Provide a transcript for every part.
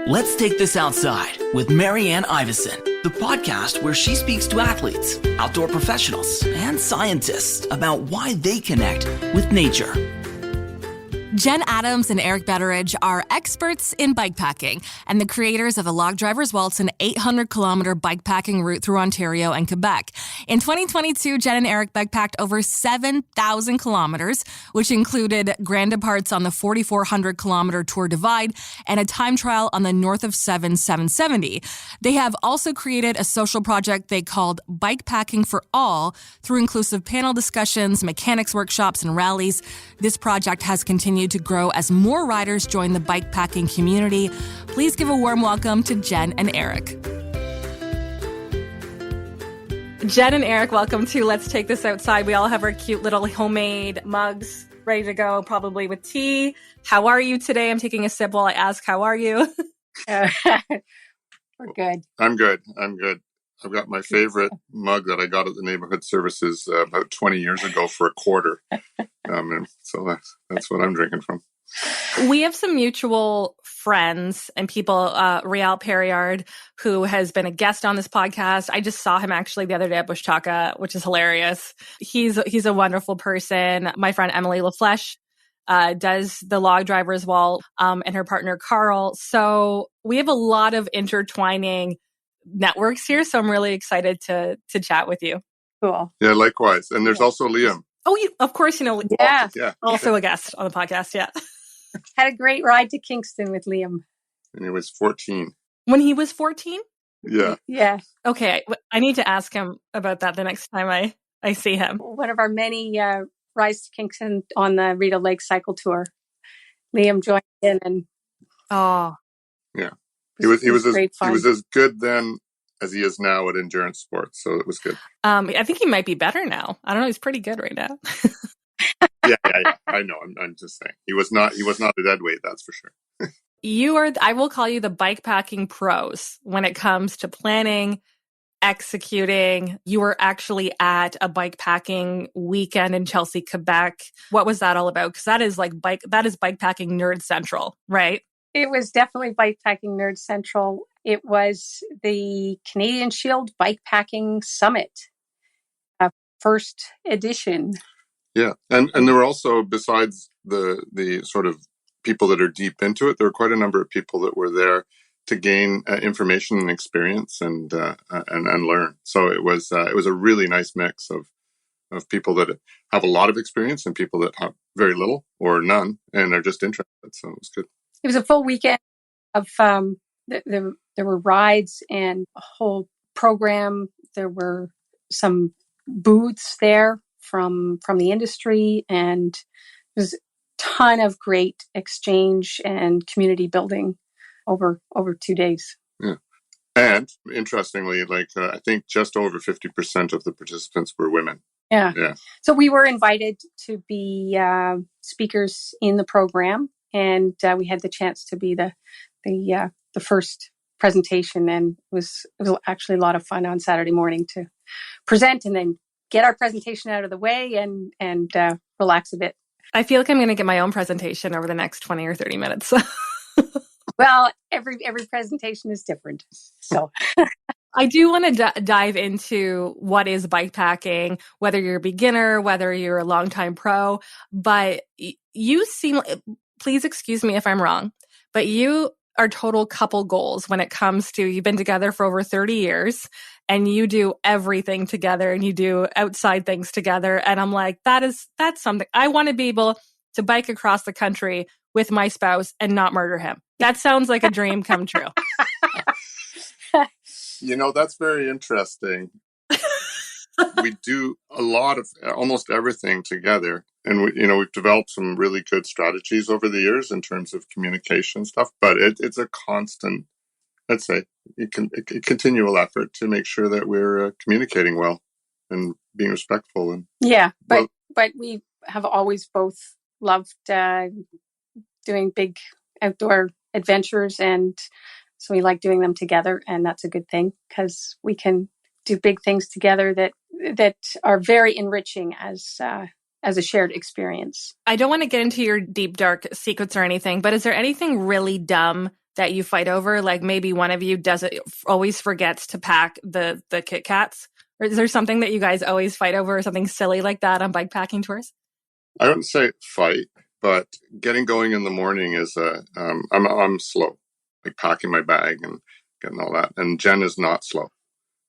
Let's Take This Outside with Marianne Iveson, the podcast where she speaks to athletes, outdoor professionals, and scientists about why they connect with nature. Jen Adams and Eric Betteridge are experts in bikepacking and the creators of the Log Driver's Waltz, an 800-kilometer bikepacking route through Ontario and Quebec. In 2022, Jen and Eric bikepacked over 7,000 kilometers, which included grand departs on the 4,400-kilometer Tour Divide and a time trial on the North of 770. They have also created a social project they called Bikepacking for All through inclusive panel discussions, mechanics workshops, and rallies. This project has continued to grow as more riders join the bikepacking community. Please give a warm welcome to Jen and Eric. Jen and Eric, welcome to Let's Take This Outside. We all have our cute little homemade mugs ready to go, probably with tea. How are you today? I'm taking a sip while I ask, how are you? We're good. I'm good. I've got my favorite mug that I got at the neighborhood services about 20 years ago for a quarter. And so that's what I'm drinking from. We have some mutual friends and people, Rial Perriard, who has been a guest on this podcast. I just saw him actually the other day at Bush Chaka, which is hilarious. He's a wonderful person. My friend Emily LaFleche does the Log Driver's Waltz, and her partner Carl. So we have a lot of intertwining networks here. So I'm really excited to chat with you. Cool. Yeah, likewise. And there's also Liam. Oh, of course, Yeah. also a guest on the podcast. Yeah. Had a great ride to Kingston with Liam. And he was 14. When he was 14? Yeah. Yeah. Okay. I need to ask him about that the next time I see him. One of our many rides to Kingston on the Rideau Lake cycle tour. Liam joined in and Yeah. He was as good then as he is now at endurance sports, so it was good. I think he might be better now. I don't know. He's pretty good right now. Yeah. I know. I'm just saying he was not a dead weight. That's for sure. I will call you the bikepacking pros when it comes to planning, executing. You were actually at a bikepacking weekend in Chelsea, Quebec. What was that all about? Because that is bikepacking nerd central, right? it was definitely bikepacking nerd central. It was the Canadian Shield Bikepacking Summit, first edition. Yeah. And there were also, besides the sort of people that are deep into it, there were quite a number of people that were there to gain information and experience and learn. So it was a really nice mix of people that have a lot of experience and people that have very little or none and are just interested. So it was good. It was a full weekend of there were rides and a whole program. There were some booths there from the industry, and it was a ton of great exchange and community building over 2 days. Yeah. And interestingly, I think just over 50% of the participants were women. Yeah. Yeah. So we were invited to be speakers in the program, and we had the chance to be the first presentation, and it was actually a lot of fun on Saturday morning to present and then get our presentation out of the way and relax a bit. I feel like I'm going to get my own presentation over the next 20 or 30 minutes. Well, every presentation is different. So I do want to dive into what is bikepacking, whether you're a beginner, whether you're a longtime pro, but you seem, please excuse me if I'm wrong, but you are total couple goals when it comes to, you've been together for over 30 years and you do everything together and you do outside things together. And I'm like, that's something I want to be able to bike across the country with my spouse and not murder him. That sounds like a dream come true. That's very interesting. We do a lot of almost everything together. And we've developed some really good strategies over the years in terms of communication stuff, but it's a constant, let's say, a continual effort to make sure that we're communicating well and being respectful. And yeah, but we have always both loved doing big outdoor adventures, and so we like doing them together, and that's a good thing because we can do big things together that are very enriching as a shared experience. I don't want to get into your deep, dark secrets or anything, but is there anything really dumb that you fight over? Like maybe one of you always forgets to pack the Kit Kats? Or is there something that you guys always fight over or something silly like that on bikepacking tours? I wouldn't say fight, but getting going in the morning is I'm slow, like packing my bag and getting all that. And Jen is not slow.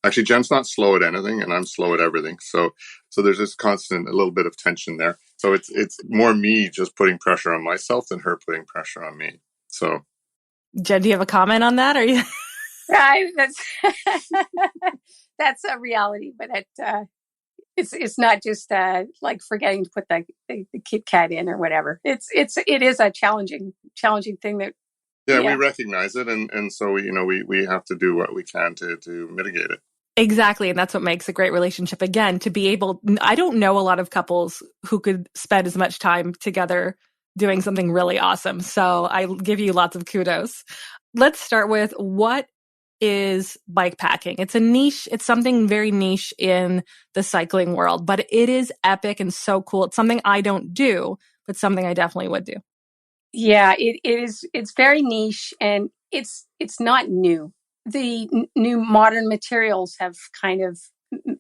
Actually, Jen's not slow at anything, and I'm slow at everything. So there's this constant, a little bit of tension there. So it's more me just putting pressure on myself than her putting pressure on me. So, Jen, do you have a comment on that? Or you? That's that's a reality, but it's not just like forgetting to put the Kit Kat in or whatever. It is a challenging thing that. Yeah, we recognize it, and so we have to do what we can to mitigate it. Exactly, and that's what makes a great relationship. Again, to be able, I don't know a lot of couples who could spend as much time together doing something really awesome. So I give you lots of kudos. Let's start with, what is bike packing? It's a niche. It's something very niche in the cycling world, but it is epic and so cool. It's something I don't do, but something I definitely would do. Yeah, it is. It's very niche, and it's not new. The new modern materials have kind of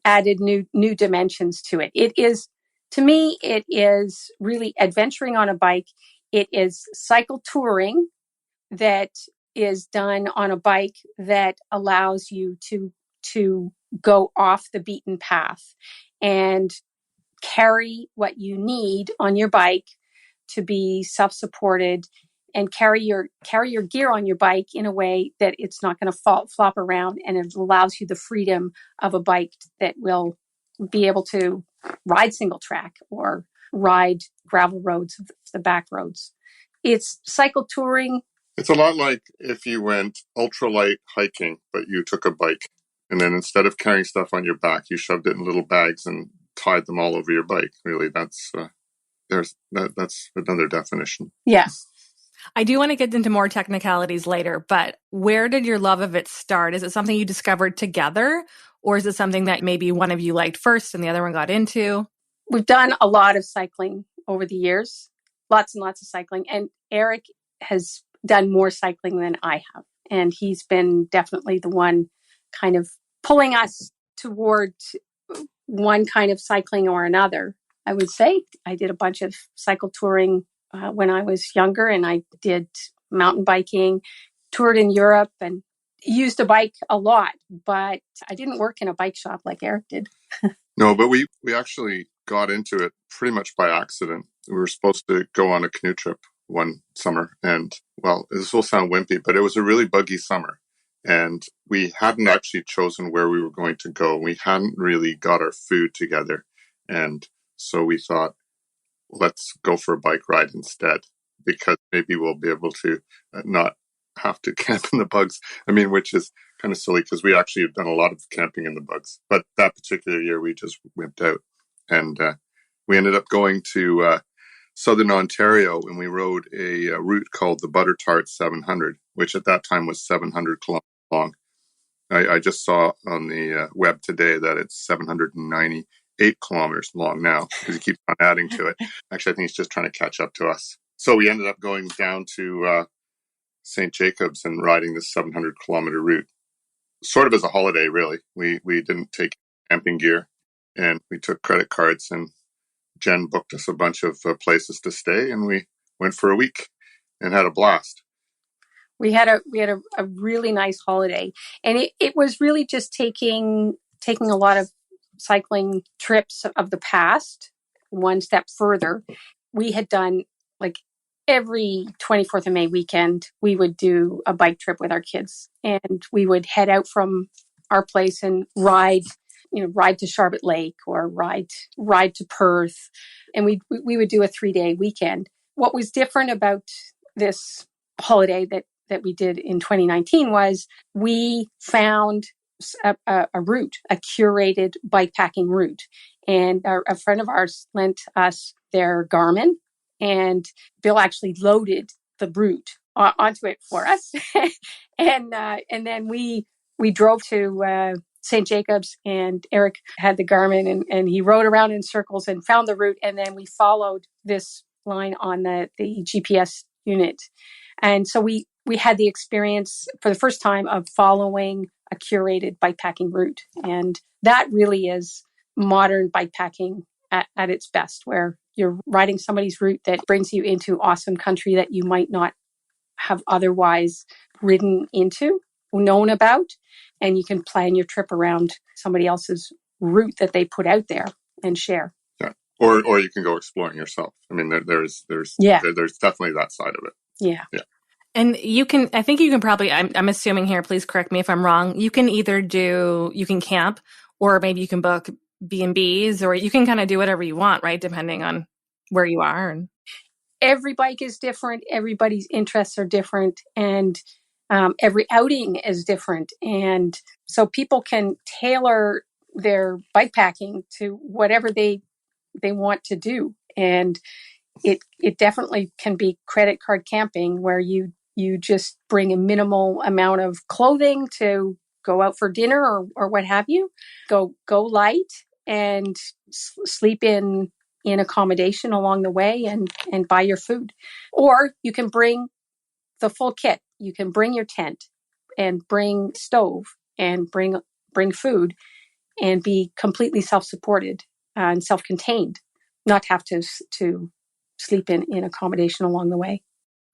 added new dimensions to it. It is, to me, it is really adventuring on a bike. It is cycle touring that is done on a bike that allows you to go off the beaten path and carry what you need on your bike to be self-supported, and carry your gear on your bike in a way that it's not going to flop around, and it allows you the freedom of a bike that will be able to ride single track or ride gravel roads, the back roads. It's cycle touring. It's a lot like if you went ultralight hiking, but you took a bike, and then instead of carrying stuff on your back, you shoved it in little bags and tied them all over your bike. Really, that's another definition. Yeah. I do want to get into more technicalities later, but where did your love of it start? Is it something you discovered together, or is it something that maybe one of you liked first and the other one got into? We've done a lot of cycling over the years, lots and lots of cycling. And Eric has done more cycling than I have. And he's been definitely the one kind of pulling us toward one kind of cycling or another. I would say I did a bunch of cycle touring when I was younger, and I did mountain biking, toured in Europe, and used a bike a lot, but I didn't work in a bike shop like Eric did. No, but we actually got into it pretty much by accident. We were supposed to go on a canoe trip one summer, and well, this will sound wimpy, but it was a really buggy summer, and we hadn't actually chosen where we were going to go. We hadn't really got our food together, and so we thought, let's go for a bike ride instead, because maybe we'll be able to not have to camp in the bugs. I mean, which is kind of silly because we actually have done a lot of camping in the bugs. But that particular year, we just wimped out. And we ended up going to southern Ontario, and we rode a route called the Butter Tart 700, which at that time was 700 kilometers long. I just saw on the web today that it's 798 kilometers long now, because he keeps on adding to it. Actually, I think he's just trying to catch up to us. So we ended up going down to St. Jacobs and riding this 700-kilometer route, sort of as a holiday, really. We didn't take camping gear, and we took credit cards, and Jen booked us a bunch of places to stay, and we went for a week and had a blast. We had a really nice holiday, and it was really just taking a lot of cycling trips of the past one step further. We had done, like, every 24th of May weekend, we would do a bike trip with our kids, and we would head out from our place and ride to Charlotte Lake or ride to Perth, and we would do a 3-day weekend. What was different about this holiday that we did in 2019 was we found a route, a curated bikepacking route. And a friend of ours lent us their Garmin, and Bill actually loaded the route onto it for us. and then we drove to St. Jacobs, and Eric had the Garmin, and he rode around in circles and found the route. And then we followed this line on the GPS unit. And so we we had the experience for the first time of following a curated bikepacking route. And that really is modern bikepacking at its best, where you're riding somebody's route that brings you into awesome country that you might not have otherwise ridden into, known about, and you can plan your trip around somebody else's route that they put out there and share. Yeah. Or you can go exploring yourself. I mean, there's definitely that side of it. Yeah. Yeah. And I think you can probably, I'm assuming here, please correct me if I'm wrong. You can you can camp, or maybe you can book B&Bs, or you can kind of do whatever you want, right? Depending on where you are. Every bike is different. Everybody's interests are different. And every outing is different. And so people can tailor their bike packing to whatever they want to do. And it definitely can be credit card camping, where you just bring a minimal amount of clothing to go out for dinner or what have you. Go light and sleep in accommodation along the way and buy your food. Or you can bring the full kit. You can bring your tent and bring stove and bring food and be completely self-supported and self-contained, not have to sleep in accommodation along the way.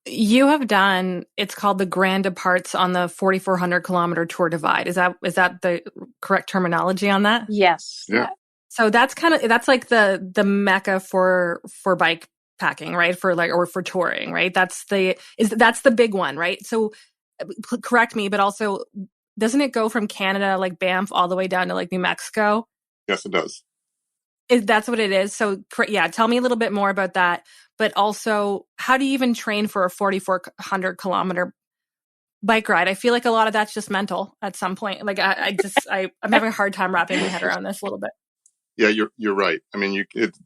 You have done, it's called the Grand Departs on the 4,400 kilometer Tour Divide. Is that the correct terminology on that? Yes. Yeah. So that's like the mecca for bike packing, right? For touring, right? That's the big one, right? So correct me, but also doesn't it go from Canada, like Banff, all the way down to like New Mexico? Yes, it does. That's what it is. So yeah, tell me a little bit more about that. But also, how do you even train for a 4,400 kilometer bike ride? I feel like a lot of that's just mental at some point. Like I'm having a hard time wrapping my head around this a little bit. Yeah, you're right. I mean,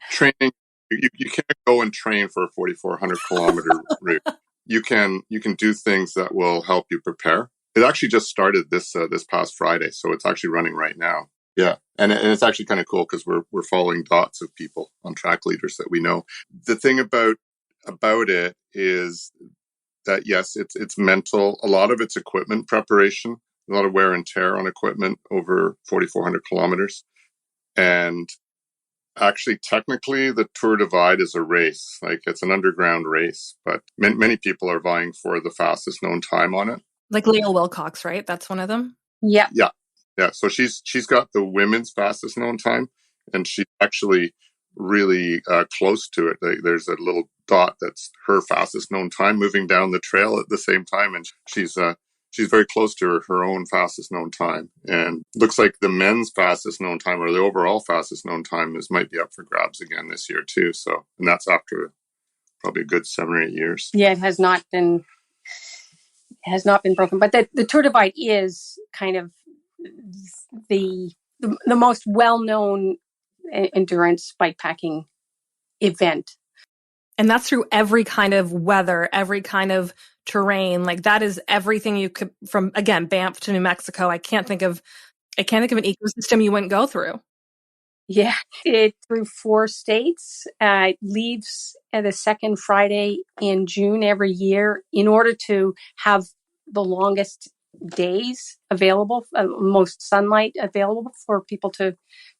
training. You can't go and train for a 4,400 kilometer route. You can do things that will help you prepare. It actually just started this past Friday, so it's actually running right now. Yeah, and it's actually kind of cool because we're following dots of people on track leaders that we know. The thing about it is that yes, it's mental. A lot of it's equipment preparation, a lot of wear and tear on equipment over 4,400 kilometers, and actually, technically, the Tour Divide is a race. Like, it's an underground race, but many people are vying for the fastest known time on it. Like Leo Wilcox, right? That's one of them. Yeah. Yeah. So she's got the women's fastest known time, and she's actually really close to it. There's a little dot that's her fastest known time moving down the trail at the same time, and she's very close to her own fastest known time. And looks like the men's fastest known time, or the overall fastest known time, might be up for grabs again this year too. So, and that's after probably a good 7 or 8 years. Yeah, it has not been broken. But the Tour Divide is kind of the most well-known endurance bikepacking event. And that's through every kind of weather, every kind of terrain. Like that is everything you could, from again, Banff to New Mexico. I can't think of an ecosystem you wouldn't go through. Yeah, it through 4 states. It leaves the second Friday in June every year in order to have the longest days available, most sunlight available for people to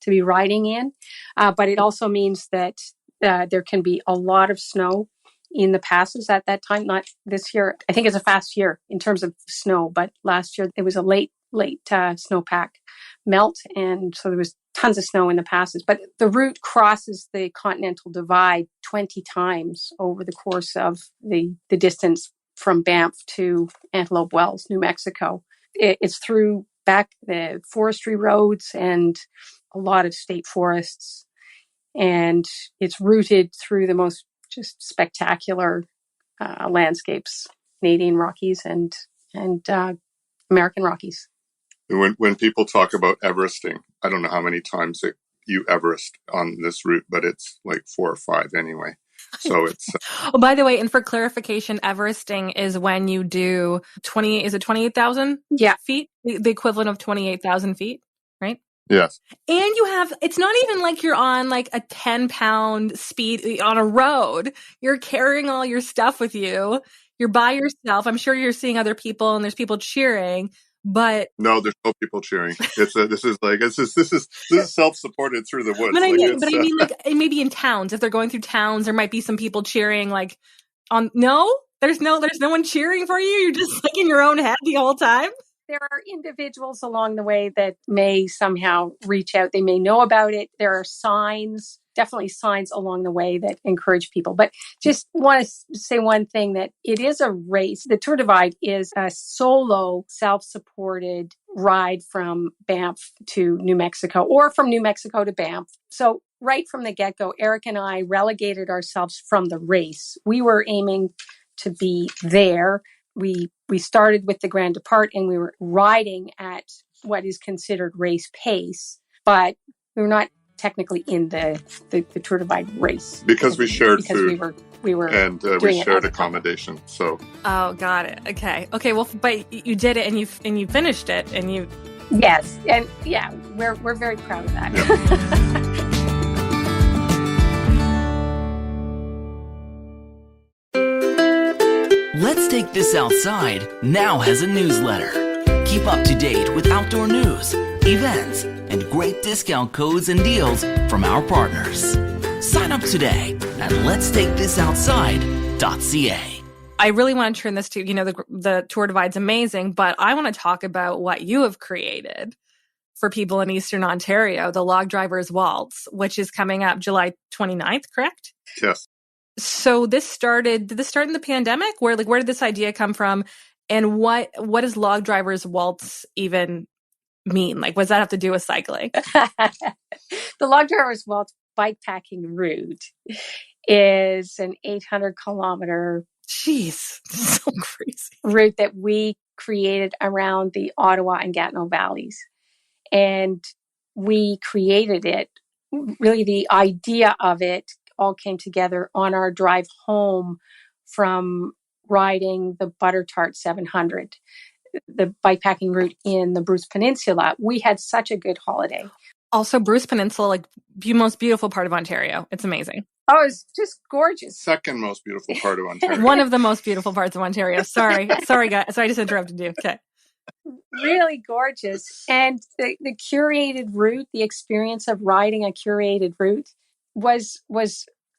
be riding in. But it also means that there can be a lot of snow in the passes at that time. Not this year. I think it's a fast year in terms of snow, but last year it was a late snowpack melt, and so there was tons of snow in the passes. But the route crosses the Continental Divide 20 times over the course of the distance from Banff to Antelope Wells, New Mexico. It's through back the forestry roads and a lot of state forests, and it's routed through the most just spectacular landscapes, Canadian Rockies and American Rockies. When people talk about Everesting, I don't know how many times you Everest on this route, but it's like 4 or 5 anyway. So it's. Oh, by the way, and for clarification, Everesting is when you do 28,000 feet? The equivalent of 28,000 feet, right? Yes. And it's not even like you're on like a 10-pound speed on a road. You're carrying all your stuff with you. You're by yourself. I'm sure you're seeing other people and there's people cheering, but no, there's no people cheering. This is self-supported through the woods. I mean, like maybe in towns, if they're going through towns, there might be some people cheering like there's no one cheering for you. You're just like in your own head the whole time. There are individuals along the way that may somehow reach out. They may know about it. There are signs, definitely signs along the way that encourage people. But just want to say one thing, that it is a race. The Tour Divide is a solo, self-supported ride from Banff to New Mexico, or from New Mexico to Banff. So right from the get-go, Eric and I relegated ourselves from the race. We were aiming to be there. We started with the Grand Depart, and we were riding at what is considered race pace, but we were not technically in the Tour Divide race because we shared food. We shared accommodation. So got it. Okay. Well, but you did it, and you finished it, and you. Yes, and yeah, we're very proud of that. Yep. Let's Take This Outside now has a newsletter. Keep up to date with outdoor news, events, and great discount codes and deals from our partners. Sign up today at letstakethisoutside.ca. I really want to turn this to, the Tour Divide's amazing, but I want to talk about what you have created for people in Eastern Ontario, the Log Drivers Waltz, which is coming up July 29th, correct? Yes. So did this start in the pandemic? Where did this idea come from? And what does Log Drivers Waltz even mean? Like, what does that have to do with cycling? The Log Drivers Waltz bikepacking route is an 800-kilometer so crazy route that we created around the Ottawa and Gatineau valleys. And we created it, really the idea of it all came together on our drive home from riding the Butter Tart 700, the bikepacking route in the Bruce Peninsula. We had such a good holiday. Also, Bruce Peninsula, like the most beautiful part of Ontario. It's amazing. Oh, it's just gorgeous. Second most beautiful part of Ontario. One of the most beautiful parts of Ontario. Sorry, guys. Sorry, I just interrupted you. Okay. Really gorgeous. And the curated route, the experience of riding a curated route was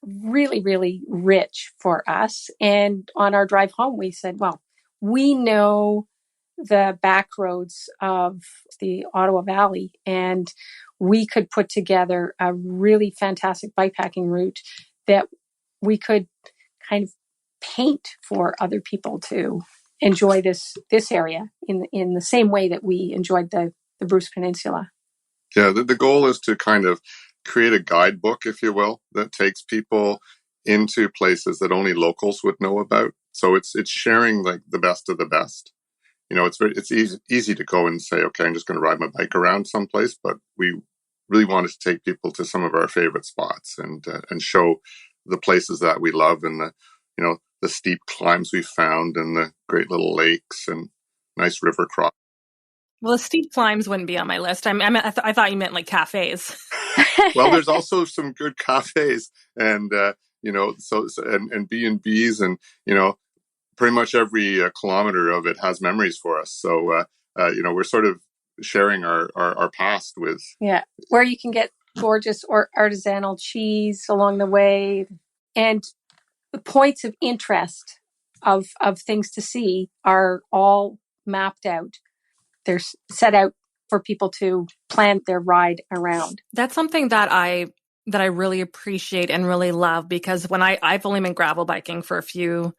really, really rich for us. And on our drive home, we said, well, we know the back roads of the Ottawa Valley, and we could put together a really fantastic bikepacking route that we could kind of paint for other people to enjoy this area in the same way that we enjoyed the Bruce Peninsula. Yeah, the goal is to kind of create a guidebook, if you will, that takes people into places that only locals would know about. So it's sharing like the best of the best. It's easy to go and say, okay, I'm just going to ride my bike around someplace, but we really wanted to take people to some of our favorite spots and show the places that we love, and the steep climbs we found, and the great little lakes and nice river crossings. Well, the steep climbs wouldn't be on my list. I thought you meant like cafes. Well, there's also some good cafes, and and B&Bs, and pretty much every kilometer of it has memories for us. So we're sort of sharing our past with where you can get gorgeous or artisanal cheese along the way, and the points of interest of things to see are all mapped out. They're set out for people to plan their ride around. That's something that I really appreciate and really love, because when I've only been gravel biking for a few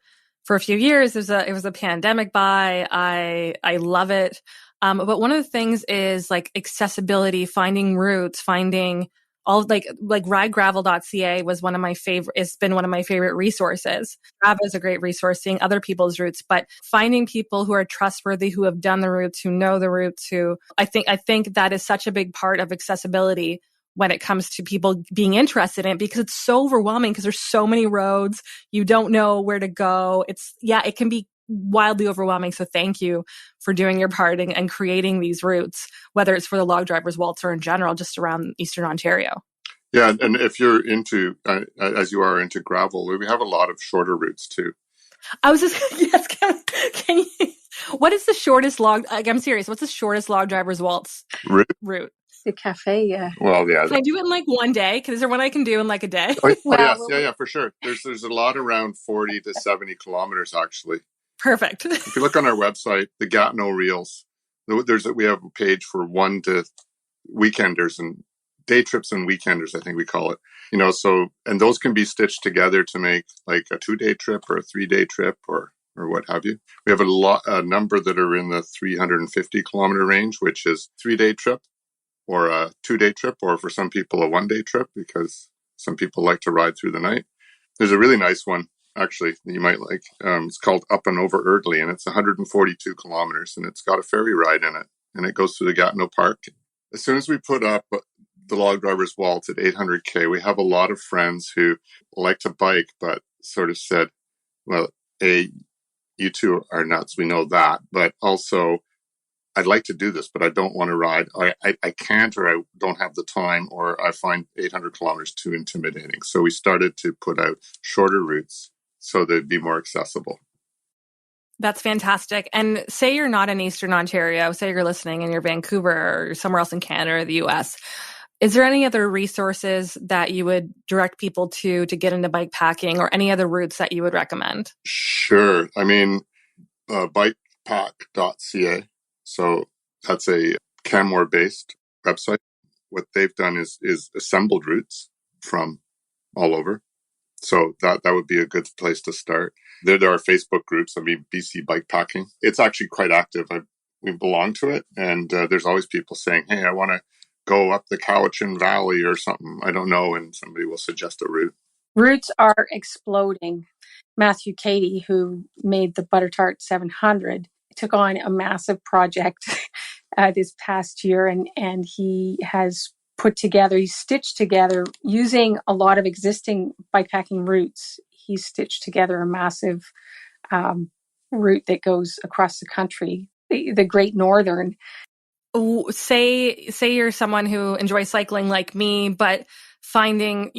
years. It was a pandemic buy. I love it. But one of the things is like accessibility, finding routes, finding all like ridegravel.ca was one of my favorite. It's been one of my favorite resources. Strava is a great resource, seeing other people's routes, but finding people who are trustworthy, who have done the routes, who know the routes, I think that is such a big part of accessibility when it comes to people being interested in it, because it's so overwhelming, because there's so many roads. You don't know where to go. It can be wildly overwhelming. So thank you for doing your part and creating these routes, whether it's for the Log Drivers Waltz or in general, just around Eastern Ontario. Yeah. And if you're into, as you are into gravel, we have a lot of shorter routes too. I was just, yes, can you, what is the shortest log, like, I'm serious, what's the shortest log driver's waltz route? The cafe, yeah. Well, yeah. Can I do it in like one day? Is there one I can do in like a day? Oh, Well, yes, yeah, for sure. There's a lot around 40 to 70 kilometers, actually. Perfect. If you look on our website, the Gatineau Reels, we have a page for 1 to weekenders and day trips and weekenders, I think we call it. So, and those can be stitched together to make like a 2-day trip or a 3-day trip or what have you. We have a number that are in the 350 kilometer range, which is 3-day trip or a 2-day trip, or for some people a 1-day trip, because some people like to ride through the night. There's a really nice one, actually, that you might like. It's called Up and Over Erdley, and it's 142 kilometers, and it's got a ferry ride in it, and it goes through the Gatineau Park. As soon as we put up the Log Drivers Waltz at 800K, we have a lot of friends who like to bike, but sort of said, well, you two are nuts, we know that, but also, I'd like to do this, but I don't want to ride. I can't, or I don't have the time, or I find 800 kilometers too intimidating. So we started to put out shorter routes so they'd be more accessible. That's fantastic. And say you're not in Eastern Ontario, say you're listening and you're Vancouver or somewhere else in Canada or the US. Is there any other resources that you would direct people to get into bike packing, or any other routes that you would recommend? Sure. I mean, bikepack.ca. So that's a Canmore-based website. What they've done is assembled routes from all over. So that would be a good place to start. There are Facebook groups. I mean, BC Bikepacking. It's actually quite active. We belong to it. And there's always people saying, hey, I want to go up the Cowichan Valley or something. I don't know. And somebody will suggest a route. Routes are exploding. Matthew Cady, who made the Butter Tart 700, took on a massive project this past year, and he has he's stitched together using a lot of existing bikepacking routes. He's stitched together a massive route that goes across the country, the Great Northern. Say you're someone who enjoys cycling like me, but finding,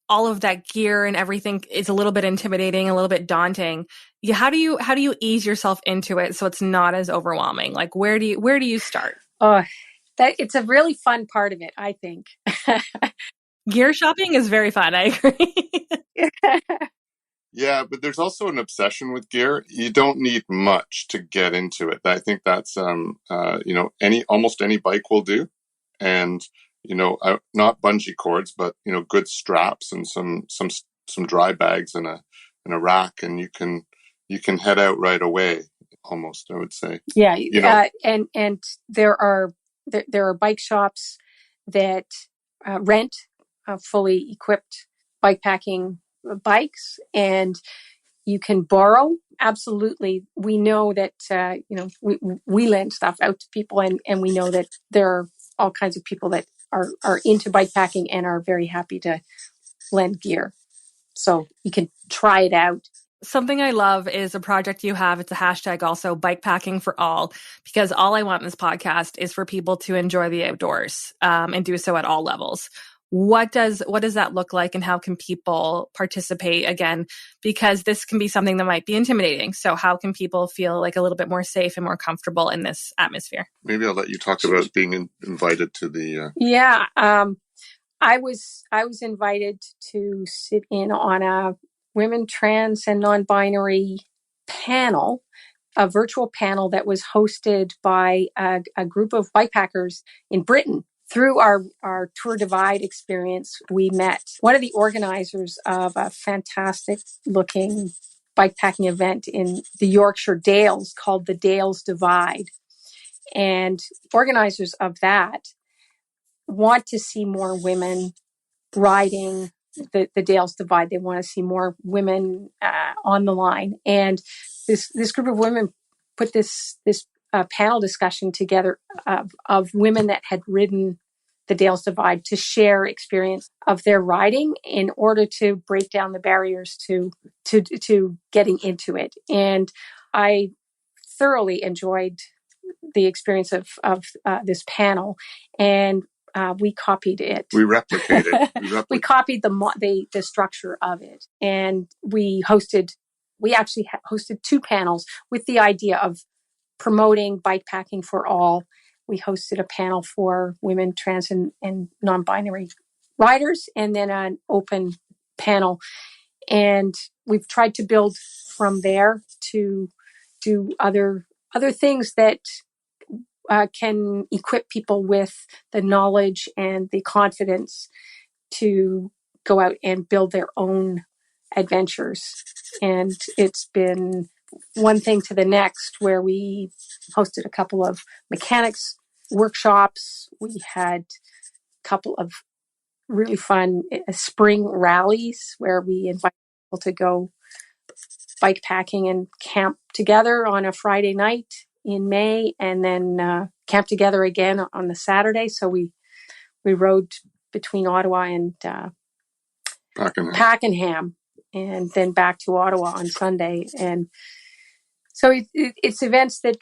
all of that gear and everything is a little bit intimidating, a little bit daunting. How do you ease yourself into it so it's not as overwhelming? Like, where do you start? It's a really fun part of it, I think. Gear shopping is very fun. I agree. Yeah, but there's also an obsession with gear. You don't need much to get into it. I think that's almost any bike will do, and not bungee cords, but good straps and some dry bags and a rack, and you can head out right away. Almost, I would say. Yeah, and there are bike shops that rent fully equipped bikepacking bikes, and you can borrow. Absolutely, we know that we lend stuff out to people, and we know that there are all kinds of people that are into bikepacking and are very happy to lend gear. So you can try it out. Something I love is a project you have. It's a hashtag also, bikepacking for all, because all I want in this podcast is for people to enjoy the outdoors and do so at all levels. What does that look like, and how can people participate again? Because this can be something that might be intimidating. So how can people feel like a little bit more safe and more comfortable in this atmosphere? Maybe I'll let you talk about being invited to the... Yeah. I was invited to sit in on a women, trans, and non-binary panel, a virtual panel that was hosted by a group of bikepackers in Britain. Through our Tour Divide experience, we met one of the organizers of a fantastic looking bikepacking event in the Yorkshire Dales called the Dales Divide. And organizers of that want to see more women riding the Dales Divide. They want to see more women on the line. And this group of women put this panel discussion together of women that had ridden the Dales Divide to share experience of their riding in order to break down the barriers to getting into it. And I thoroughly enjoyed the experience of this panel, and we copied it. We replicated. We copied the structure of it, and we hosted we actually hosted 2 panels with the idea of promoting bikepacking for all. We hosted a panel for women, trans, and non-binary riders, and then an open panel. And we've tried to build from there to do other things that can equip people with the knowledge and the confidence to go out and build their own adventures. And it's been one thing to the next, where we hosted a couple of mechanics workshops. We had a couple of really fun spring rallies where we invite people to go bike packing and camp together on a Friday night in May, and then camp together again on the Saturday. So we rode between Ottawa and Pakenham, and then back to Ottawa on Sunday. And so it's events that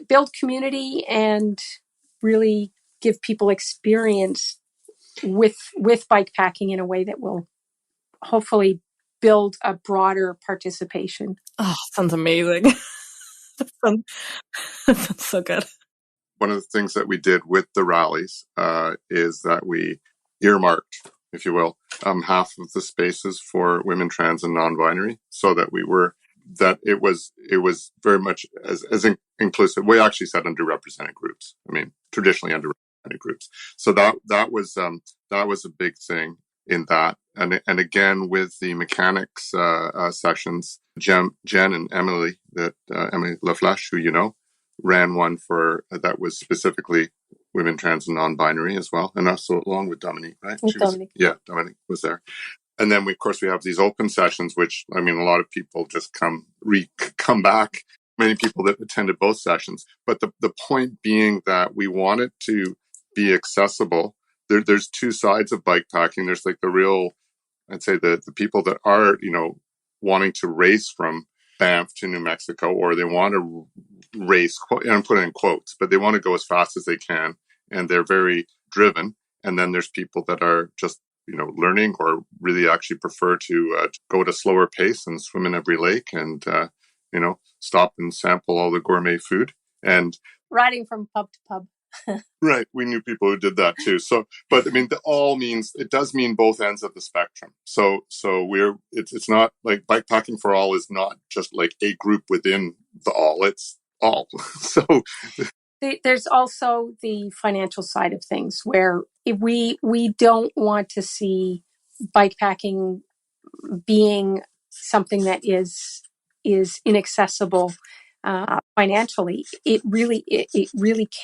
build community and really give people experience with bikepacking in a way that will hopefully build a broader participation. Oh, sounds amazing. That sounds so good. One of the things that we did with the rallies is that we earmarked, if you will, half of the spaces for women, trans, and non-binary, so that it was very much as inclusive. We actually said underrepresented groups. I mean, traditionally underrepresented groups. So that was a big thing in that. And again, with the mechanics sessions, Jen and Emily, Emily Laflash, who you know, ran one for that was specifically women, trans, and non-binary as well, and also along with Dominique, right? Dominique was there. And then we have these open sessions, which, I mean, a lot of people just come back. Many people that attended both sessions, but the point being that we want it to be accessible. There's 2 sides of bikepacking. There's like the real, I'd say the people that are, wanting to race from Banff to New Mexico, or they want to race, and I'm putting in quotes, but they want to go as fast as they can, and they're very driven. And then there's people that are just, learning, or really actually prefer to go at a slower pace and swim in every lake and, stop and sample all the gourmet food. And riding from pub to pub. Right. We knew people who did that too. So, but I mean, it does mean both ends of the spectrum. So it's not like bikepacking for all is not just like a group within the all, it's all. So there's also the financial side of things, where we don't want to see bikepacking being something that is inaccessible financially. It really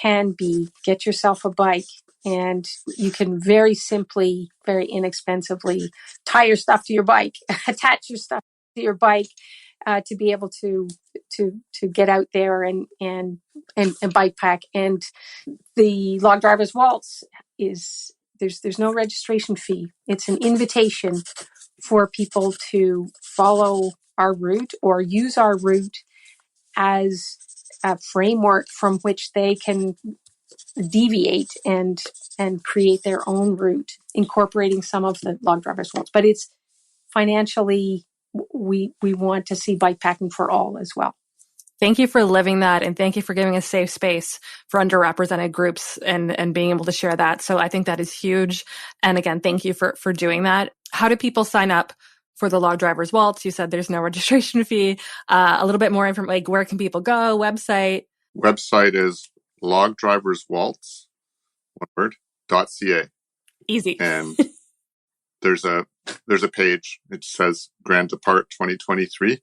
can be. Get yourself a bike, and you can very simply, very inexpensively tie your stuff to your bike, attach your stuff to your bike, to be able to get out there and bike pack. And the Log Drivers Waltz is there's no registration fee. It's an invitation for people to follow our route or use our route as a framework from which they can deviate and create their own route, incorporating some of the Log Drivers Waltz. But it's financially, we want to see bikepacking for all as well. Thank you for living that, and thank you for giving a safe space for underrepresented groups and being able to share that. So I think that is huge. And again, thank you for doing that. How do people sign up for the Log Drivers Waltz? You said there's no registration fee. A little bit more information, like where can people go? Website is logdriverswaltz, one word, .ca. Easy. And there's a page. It says Grand Depart 2023.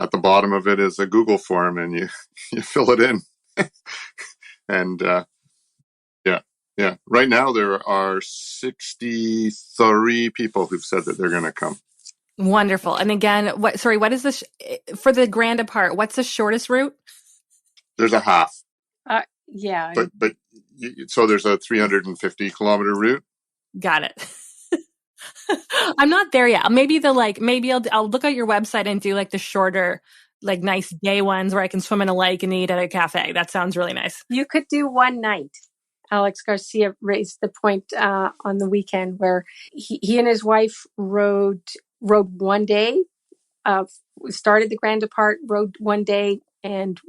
At the bottom of it is a Google form, and you fill it in. And yeah. Right now there are 63 people who've said that they're going to come. Wonderful. And again, what is this for the Grand Depart? What's the shortest route? There's a half. Yeah. But so there's a 350 kilometer route. Got it. I'm not there yet. Maybe I'll look at your website and do like the shorter, like nice day ones where I can swim in a lake and eat at a cafe. That sounds really nice. You could do one night. Alex Garcia raised the point on the weekend where he and his wife rode one day we started the Grand Depart, rode one day, and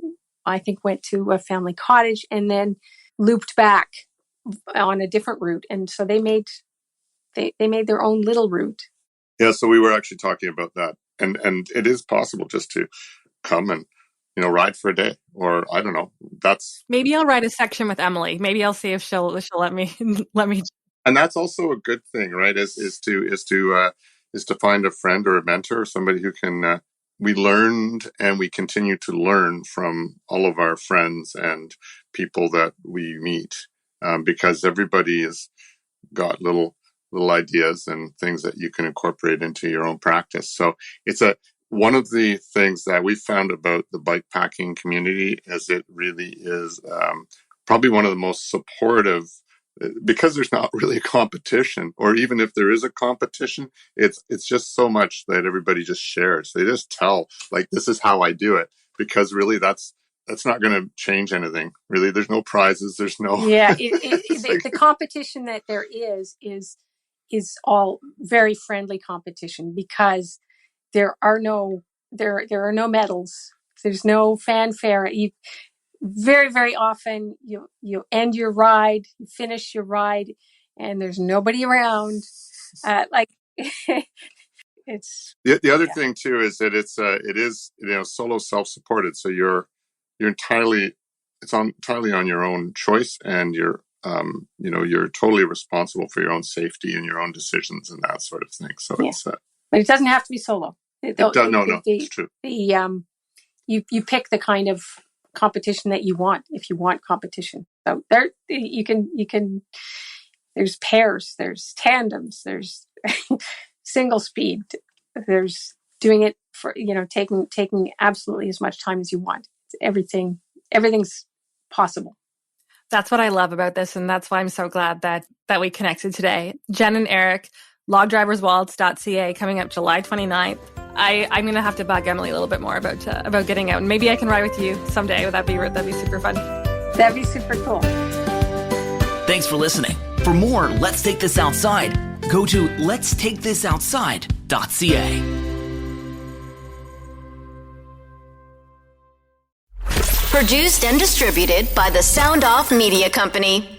I think went to a family cottage, and then looped back on a different route. And so they made their own little route. Yeah, so we were actually talking about that, and it is possible just to come and ride for a day, or I don't know. That's Maybe I'll ride a section with Emily. Maybe I'll see if she'll let me let me. and that's also a good thing, right? Is to find a friend or a mentor, or somebody who can. We learned and we continue to learn from all of our friends and people that we meet, because everybody has got little ideas and things that you can incorporate into your own practice. So it's one of the things that we found about the bikepacking community is it really is probably one of the most supportive, because there's not really a competition, or even if there is a competition, it's just so much that everybody just shares. They just tell, like, this is how I do it, because really that's not going to change anything. Really, there's no prizes. There's no The competition that there is all very friendly competition, because there are no medals. There's no fanfare. Very, very often you end your ride, you finish your ride, and there's nobody around. It's the other thing too is that it is solo self-supported. So you're entirely on your own choice, and you're totally responsible for your own safety and your own decisions and that sort of thing. So it's but it doesn't have to be solo. It's true. You pick the kind of competition that you want, if you want competition. So there you can there's pairs, there's tandems, there's single speed, there's doing it for taking absolutely as much time as you want. Everything's possible. That's what I love about this, and that's why I'm so glad that we connected today. Jen and Eric, logdriverswaltz.ca, coming up July 29th. I'm going to have to bug Emily a little bit more about getting out, and maybe I can ride with you someday. That'd be super fun. That'd be super cool. Thanks for listening. For more Let's Take This Outside, go to letstakethisoutside.ca. Produced and distributed by the Sound Off Media Company.